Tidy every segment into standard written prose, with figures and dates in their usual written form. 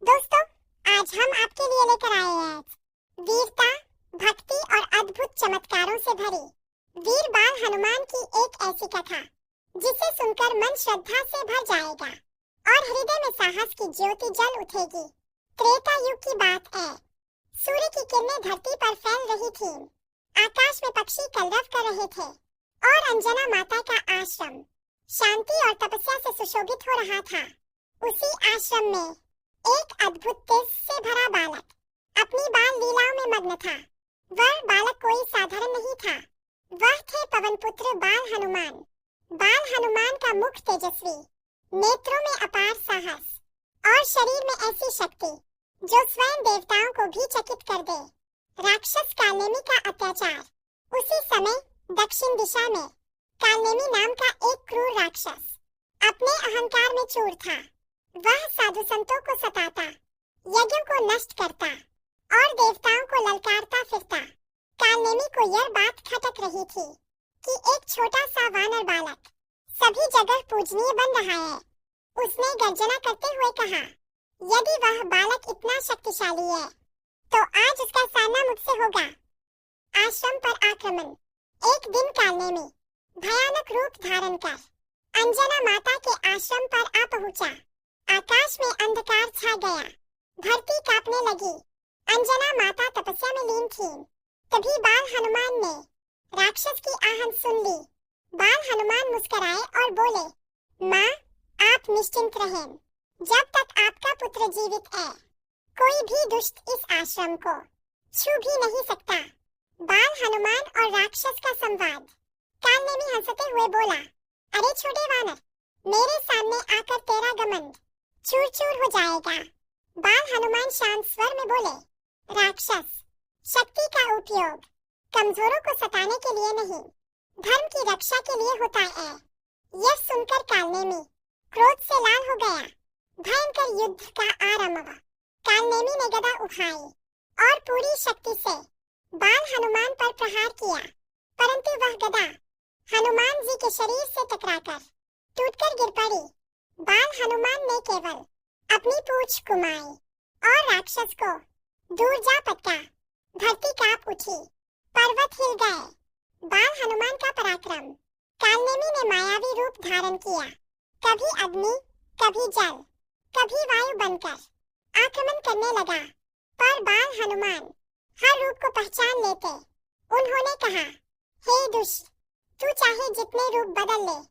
दोस्तों, आज हम आपके लिए लेकर आए हैं वीरता, भक्ति और अद्भुत चमत्कारों से भरी वीर बाल हनुमान की एक ऐसी कथा जिसे सुनकर मन श्रद्धा से भर जाएगा और हृदय में साहस की ज्योति जल उठेगी। त्रेता युग की बात है। सूर्य की किरणें धरती पर फैल रही थीं। आकाश में पक्षी कलरव कर रहे थे और अंजना माता का आश्रम शांति और तपस्या से सुशोभित हो रहा था। उसी आश्रम में एक अद्भुत तेज से भरा बालक अपनी बाल लीलाओं में मग्न था। वह बालक कोई साधारण नहीं था, वह थे पवन पुत्र बाल हनुमान। बाल हनुमान का मुख तेजस्वी, नेत्रों में अपार साहस और शरीर में ऐसी शक्ति जो स्वयं देवताओं को भी चकित कर दे। राक्षस कालनेमी का अत्याचार। उसी समय दक्षिण दिशा में कालनेमी नाम का एक क्रूर राक्षस अपने अहंकार में चूर था। वह साधु संतों को सताता, यज्ञों को नष्ट करता और देवताओं को ललकारता फिरता। कालनेमी को यह बात खटक रही थी कि एक छोटा सा वानर बालक सभी जगह पूजनीय बन रहा है। उसने गर्जना करते हुए कहा, यदि वह बालक इतना शक्तिशाली है तो आज उसका सामना मुझसे होगा। आश्रम पर आक्रमण। एक दिन कालनेमी भयानक रूप धारण कर अंजना माता के आश्रम पर आ पहुंचा। आकाश में अंधकार छा गया, धरती कांपने लगी। अंजना माता तपस्या में लीन थी। तभी बाल हनुमान ने राक्षस की आहन सुन ली। बाल हनुमान मुस्कुराए और बोले, माँ, आप निश्चिंत रहें। जब तक आपका पुत्र जीवित है कोई भी दुष्ट इस आश्रम को छू भी नहीं सकता। बाल हनुमान और राक्षस का संवाद। कालनेमी हंसते हुए बोला, अरे छोटे वानर, मेरे सामने आकर तेरा घमंड चूर चूर हो जाएगा। बाल हनुमान शांत स्वर में बोले, राक्षस, शक्ति का उपयोग कमजोरों को सताने के लिए नहीं, धर्म की रक्षा के लिए होता है। यह सुनकर कालनेमी क्रोध से लाल हो गया। भयंकर युद्ध का आरंभ। कालनेमी ने गदा उठाई और पूरी शक्ति से बाल हनुमान पर प्रहार किया, परंतु वह गदा हनुमान जी के शरीर से टकराकर टूटकर गिर पड़ी। बाल हनुमान ने केवल अपनी पूंछ घुमाई और राक्षस को दूर जा पटका। धरती कांप उठी, पर्वत हिल गए। बाल हनुमान का पराक्रम। कालनेमी ने मायावी रूप धारण किया, कभी अग्नि, कभी जल, कभी वायु बनकर आक्रमण करने लगा। पर बाल हनुमान हर रूप को पहचान लेते। उन्होंने कहा, हे दुष्ट, तू चाहे जितने रूप बदल ले,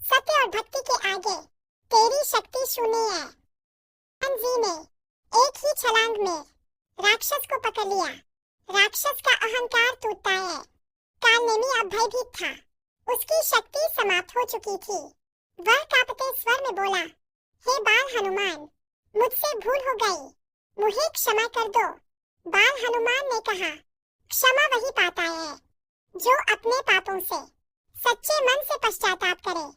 सत्य और भक्ति के आगे तेरी शक्ति शून्य है। हनुमान जी ने एक ही छलांग में राक्षस को पकड़ लिया। राक्षस का अहंकार टूटता है। कालनेमी अब भयभीत था। उसकी शक्ति समाप्त हो चुकी थी। वह कांपते स्वर में बोला, हे बाल हनुमान, मुझसे भूल हो गई, मुझे क्षमा कर दो। बाल हनुमान ने कहा, क्षमा वही पाता है जो अपने पापों से सच्चे मन से पश्चाताप करे।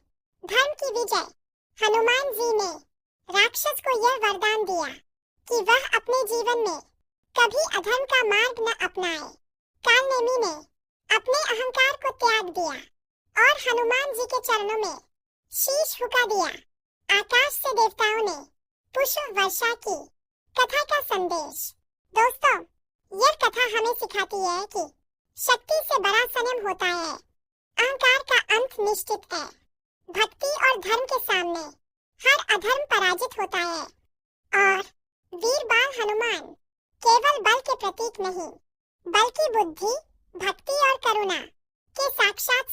धर्म की विजय। हनुमान जी ने राक्षस को यह वरदान दिया कि वह अपने जीवन में कभी अधर्म का मार्ग न अपनाए। कालनेमी ने अपने अहंकार को त्याग दिया और हनुमान जी के चरणों में शीश झुका दिया। आकाश से देवताओं ने पुष्प वर्षा की। कथा का संदेश। दोस्तों, यह कथा हमें सिखाती है कि शक्ति से बड़ा संयम होता है। अहंकार का अंत निश्चित है। भक्ति और धर्म के सामने हर अधर्म पराजित होता है। और वीर बाल हनुमान केवल बल के प्रतीक नहीं, बल्कि बुद्धि, भक्ति और करुणा के साक्षात